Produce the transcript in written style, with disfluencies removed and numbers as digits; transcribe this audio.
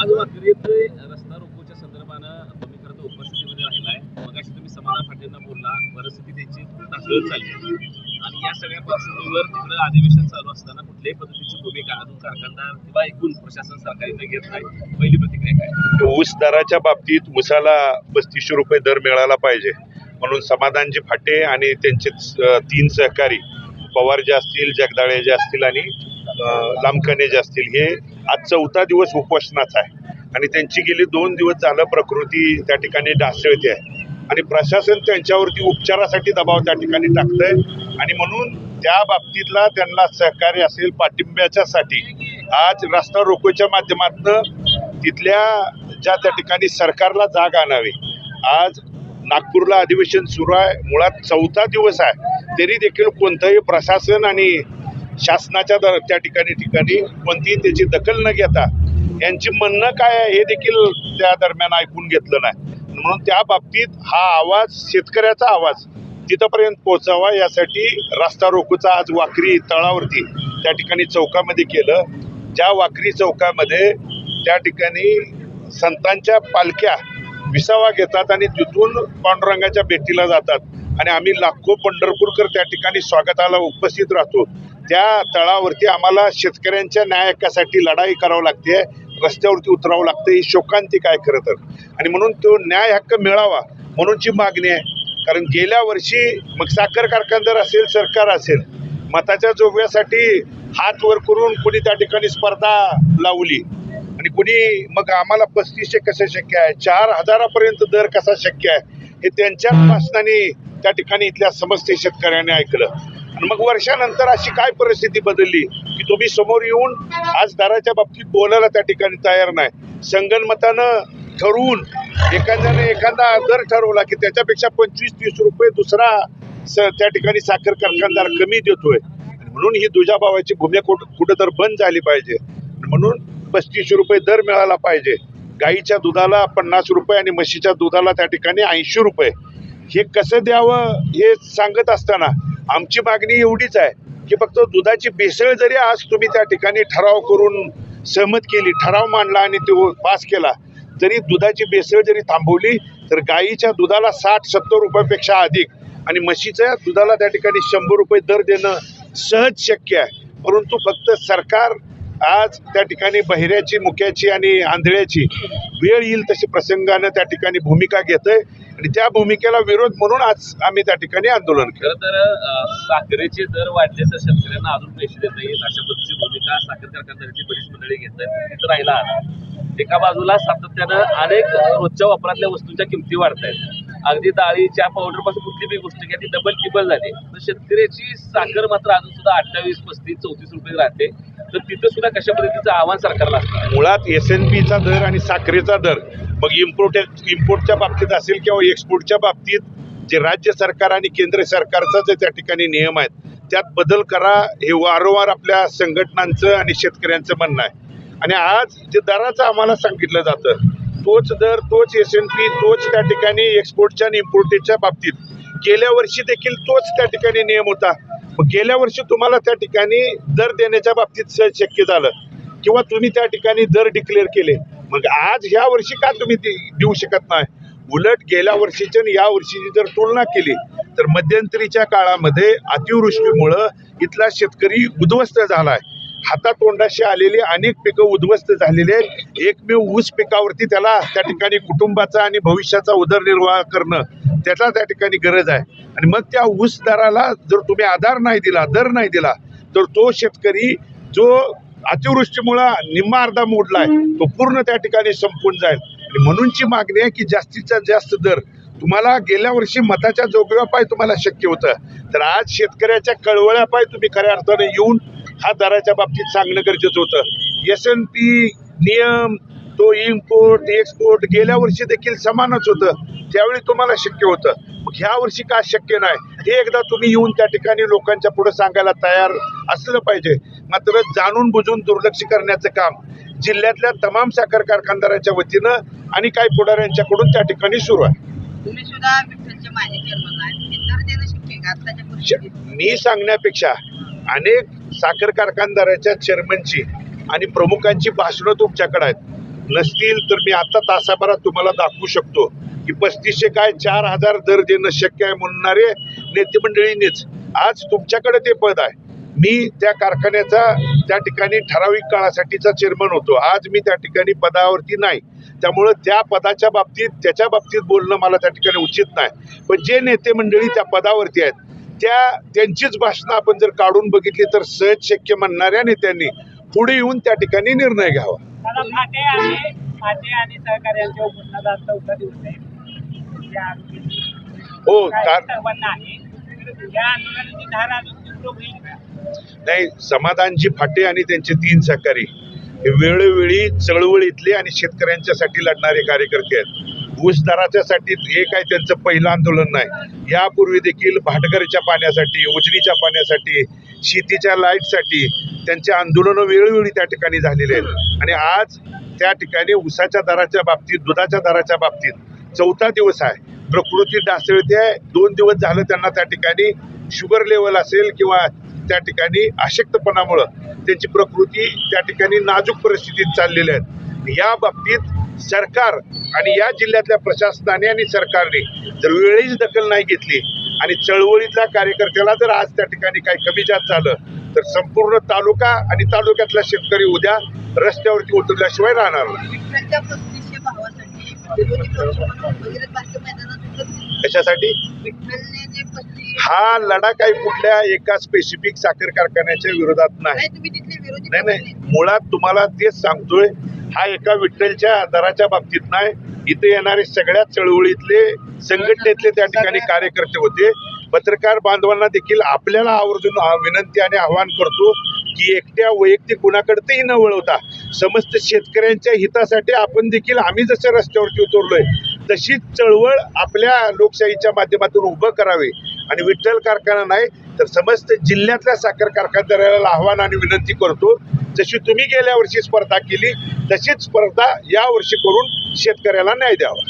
आज वाकरीत रस्ता रोकोच्या संदर्भानं तुम्ही खरं तर उपस्थितीमध्ये राहिलाय. मगाशी तुम्ही समाधान पाटीलना बोलला, परिस्थिती त्यांची ढासळत चालली आणि या सगळ्या पार्श्वभूमीवर तिकडे अधिवेशन चालू असताना कुठल्याही पद्धतीची भूमिका अजून कारखानदार किंवा एकूण प्रशासन सरकारने घेत नाही. पहिली प्रतिक्रिया काय? ऊस दराच्या बाबतीत ऊसाला 3500 रुपये दर मिळाला पाहिजे म्हणून समाधानजी फाटे आणि त्यांचे 3 सहकारी पवार जे असतील, जगदाळे जे असतील आणि लामकाने जे असतील, हे आज 4था दिवस उपोषणाचा आहे आणि त्यांची गेली 2 दिवस झालं प्रकृती त्या ठिकाणी ढासळते आहे आणि प्रशासन त्यांच्यावरती उपचारासाठी दबाव त्या ठिकाणी टाकतंय आणि म्हणून त्या बाबतीतला त्यांना सहकार्य असेल पाठिंब्याच्यासाठी आज रस्ता रोकोच्या माध्यमातून तिथल्या ज्या त्या ठिकाणी सरकारला जाग आणावी. आज नागपूरला अधिवेशन सुरू आहे, मुळात 4था दिवस आहे, तरी देखील कोणतंही प्रशासन आणि शासनाच्या त्या ठिकाणी कोणतीही त्याची दखल न घेता यांची म्हणणं काय आहे हे देखील त्या दरम्यान ऐकून घेतलं नाही. म्हणून त्या बाबतीत हा आवाज, शेतकऱ्याचा आवाज तिथपर्यंत पोहोचावा यासाठी रस्ता रोकोचा आज वाकरी तळावरती त्या ठिकाणी चौकामध्ये केलं. ज्या वाकरी चौकामध्ये त्या ठिकाणी संतांच्या पालख्या विसावा घेतात आणि तिथून पांडुरंगाच्या भेटीला जातात आणि आम्ही लाखो पंढरपूरकर त्या ठिकाणी स्वागताला उपस्थित राहतो. त्या तळावरती आम्हाला शेतकऱ्यांच्या न्याय हक्कासाठी लढाई करावं लागते, रस्त्यावरती उतरावं लागतं, ही शोकांतिक आहे खरं तर. आणि म्हणून तो न्याय हक्क मिळावा म्हणूनची मागणी आहे. कारण गेल्या वर्षी मग साखर कारखानदार असेल, सरकार असेल, मताच्या जोगव्यासाठी हात वर करून कुणी त्या ठिकाणी स्पर्धा लावली आणि कुणी मग आम्हाला 3500 कसं शक्य आहे, 4000 दर कसा शक्य आहे, हे त्यांच्या भाषणाने त्या ठिकाणी इथल्या समस्ते शेतकऱ्यांनी ऐकलं. आणि मग वर्षानंतर अशी काय परिस्थिती बदलली की तुम्ही समोर येऊन आज दराच्या बाबतीत बोलायला त्या ठिकाणी तयार नाही. संगनमतानं ठरवून एखादा दर ठरवला की त्याच्यापेक्षा 25-30 रुपये दुसरा त्या ठिकाणी साखर कारखानदार कमी देतोय. म्हणून ही दुजाभावाची भूमिका कुठं तर बंद झाली पाहिजे. म्हणून 3500 रुपये दर मिळाला पाहिजे. गाईच्या दुधाला 50 रुपये आणि म्हशीच्या दुधाला त्या ठिकाणी 80 रुपये. हे कसं द्यावं हे सांगत असताना आमची मागणी एवढीच आहे की फक्त दुधाची भेसळ जरी आज तुम्ही त्या ठिकाणी ठराव करून सहमत केली, ठराव मांडला आणि तो पास केला, जरी दुधाची भेसळ जरी थांबवली तर गाईच्या दुधाला 60-70 रुपयापेक्षा अधिक आणि म्हशीच्या दुधाला त्या ठिकाणी 100 रुपये दर देणं सहज शक्य आहे. परंतु फक्त सरकार आज त्या ठिकाणी बहिऱ्याची, मुक्याची आणि आंधळ्याची वेळ येईल तशी प्रसंगानं त्या ठिकाणी भूमिका घेतोय आणि त्या भूमिकेला विरोध म्हणून आज आम्ही त्या ठिकाणी आंदोलन केलं. खरं तर साखरेचे दर वाढले तर शेतकऱ्यांना अजून पैसे देता येईल अशा पद्धतीची भूमिका साखर कारखानदाराची बरीच मंडळी घेत आहेत. तिथं राहिला एका बाजूला सातत्यानं अनेक रोजच्या वापरातल्या वस्तूंच्या किमती वाढत आहेत. अगदी डाळी, चहा पावडर पासून कुठली बी गोष्ट घ्या ती डबल टिबल झाली. तर शेतकऱ्याची साखर मात्र अजून सुद्धा 28, 35, 34 रुपये राहते. तर तिथं सुद्धा कशा पद्धतीचं आव्हान सरकारला असतं. मुळात SNPचा दर आणि साखरेचा दर, मग इम्पोर्टच्या बाबतीत असेल किंवा एक्सपोर्टच्या बाबतीत जे राज्य सरकार आणि केंद्र सरकारचा जे त्या ठिकाणी नियम आहेत त्यात बदल करा, हे वारंवार आपल्या संघटनांचं आणि शेतकऱ्यांचं म्हणणं आहे. आणि आज जे दराचं आम्हाला सांगितलं जातं तोच दर, तोच SNP, तोच त्या ठिकाणी एक्सपोर्टच्या आणि इम्पोर्टेडच्या बाबतीत गेल्या वर्षी देखील तोच त्या ठिकाणी नियम होता. मग गेल्या वर्षी तुम्हाला त्या ठिकाणी दर देण्याच्या बाबतीत सहज शक्य झालं किंवा तुम्ही त्या ठिकाणी दर डिक्लेअर केले, मग आज ह्या वर्षी का तुम्ही देऊ शकत नाही? उलट गेल्या वर्षीची आणि या वर्षीची जर तुलना केली तर मध्यंतरीच्या काळामध्ये अतिवृष्टीमुळं इथला शेतकरी उद्ध्वस्त झाला आहे. हातातोंडाशी आलेली अनेक पिकं उद्ध्वस्त झालेली आहेत. एकमेव ऊस पिकावरती त्याला त्या ठिकाणी कुटुंबाचा आणि भविष्याचा उदरनिर्वाह करणं त्याला त्या ठिकाणी गरज आहे. आणि मग त्या ऊस दराला जर तुम्ही आधार नाही दिला, दर नाही दिला, तर तो शेतकरी जो अतिवृष्टीमुळं निम्मा अर्धा मोडलाय तो पूर्ण त्या ठिकाणी संपून जाईल. आणि म्हणूनची मागणी आहे की जास्तीत जास्त दर तुम्हाला गेल्या वर्षी मताच्या जोगव्यापाय तुम्हाला शक्य होतं, तर आज शेतकऱ्याच्या कळवळ्यापाय तुम्ही खऱ्या अर्थाने येऊन हा दराच्या बाबतीत सांगणं गरजेचं होतं. SNP नियम, तो इम्पोर्ट एक्सपोर्ट गेल्या वर्षी देखील समानच होतं, त्यावेळी तुम्हाला शक्य होतं. मग ह्या वर्षी का शक्य नाही हे एकदा तुम्ही येऊन त्या ठिकाणी लोकांच्या पुढे सांगायला तयार असलं पाहिजे. मात्र जाणून बुजून दुर्लक्ष करण्याचं काम जिल्ह्यातल्या तमाम साखर कारखानदाराच्या वतीनं आणि काही पुढाऱ्यांच्याकडून त्या ठिकाणी सुरू आहे. तुम्ही सुद्धा विठ्ठलचे माजी चेअरमन आहे, दर देणं शक्य आहे का आत्ताच्या परिस्थितीत? मी सांगण्यापेक्षा अनेक साखर कारखानदाराच्या चेअरमनची आणि प्रमुखांची भाषणं तुमच्याकडे आहेत. नसतील तर मी आता तासाभरात तुम्हाला दाखवू शकतो की 3500 काय 4000 दर देणं शक्य आहे म्हणणारे नेते मंडळींनीच आज तुमच्याकडे ते पद आहे. मी त्या कारखान्याचा त्या ठिकाणी ठराविक काळासाठीचा चेअरमन होतो. आज मी त्या ठिकाणी पदावरती नाही, त्यामुळं त्या पदाच्या बाबतीत त्याच्या बाबतीत बोलणं मला त्या ठिकाणी उचित नाही. पण जे नेते मंडळी त्या पदावरती आहेत त्यांचीच भाषणं आपण जर काढून बघितली तर सहज शक्य म्हणणाऱ्या नेत्यांनी पुढे येऊन त्या ठिकाणी निर्णय घ्यावा. आणि सहकार्यांच्या उपोषणाचा आज 4था दिवस आहे. हो, सर्वांना आहे या आंदोलनाची धार अजून तीव्र होईल. नाही, समाधानजी फाटे आणि त्यांचे 3 सहकारी हे वेळोवेळी चळवळीतले आणि शेतकऱ्यांच्यासाठी लढणारे कार्यकर्ते आहेत. ऊस दराच्यासाठी हे काय त्यांचं पहिलं आंदोलन नाही. यापूर्वी देखील भाटघरच्या पाण्यासाठी, उजनीच्या पाण्यासाठी, शेतीच्या लाईटसाठी त्यांचे आंदोलनं वेळोवेळी त्या ठिकाणी झालेले आहेत. आणि आज त्या ठिकाणी ऊसाच्या दराच्या बाबतीत, दुधाच्या दराच्या बाबतीत 4था दिवस आहे. प्रकृती ढासळते आहे. 2 दिवस झालं त्यांना त्या ठिकाणी शुगर लेवल असेल किंवा त्या ठिकाणी अशक्तपणामुळं त्यांची प्रकृती त्या ठिकाणी नाजूक परिस्थितीत चाललेल्या आहेत. या बाबतीत सरकार आणि या जिल्ह्यातल्या प्रशासनाने आणि सरकारने जर वेळीच दखल नाही घेतली आणि चळवळीतल्या कार्यकर्त्याला जर आज त्या ठिकाणी काही कमी जास्त झालं तर संपूर्ण तालुका आणि तालुक्यातला शेतकरी उद्या रस्त्यावरती उतरल्याशिवाय राहणार नाही. विठ्ठलच्या 3500 भावासाठी विरोधी पक्ष म्हणून भगीरथ बालके मैदानात उतरले. कशासाठी? विठ्ठलने जे 3500 हा लढा काही कुठल्या एका स्पेसिफिक साखर कारखान्याच्या विरोधात नाही. तुम्ही तिथले विरोधी नाही, मुळात तुम्हाला तेच सांगतोय, हा एका विठ्ठलच्या दराच्या बाबतीत नाही. इथे येणारे सगळ्या चळवळीतले संघटनेतले त्या ठिकाणी कार्यकर्ते होते. पत्रकार बांधवांना देखील आपल्याला आवर्जून विनंती आणि आवाहन करतो की एकट्या वैयक्तिक कुणाकडतेही न वळवता समस्त शेतकऱ्यांच्या हितासाठी आपण देखील आम्ही जसं रस्त्यावरती उतरलोय तशीच चळवळ आपल्या लोकशाहीच्या माध्यमातून उभं करावे. आणि विठ्ठल कारखाना नाही तर समस्त जिल्ह्यातल्या साखर कारखानदाराला आव्हान आणि विनंती करतो, जशी तुम्ही गेल्या वर्षी स्पर्धा केली तशीच स्पर्धा या वर्षी करून शेतकऱ्याला न्याय द्यावा.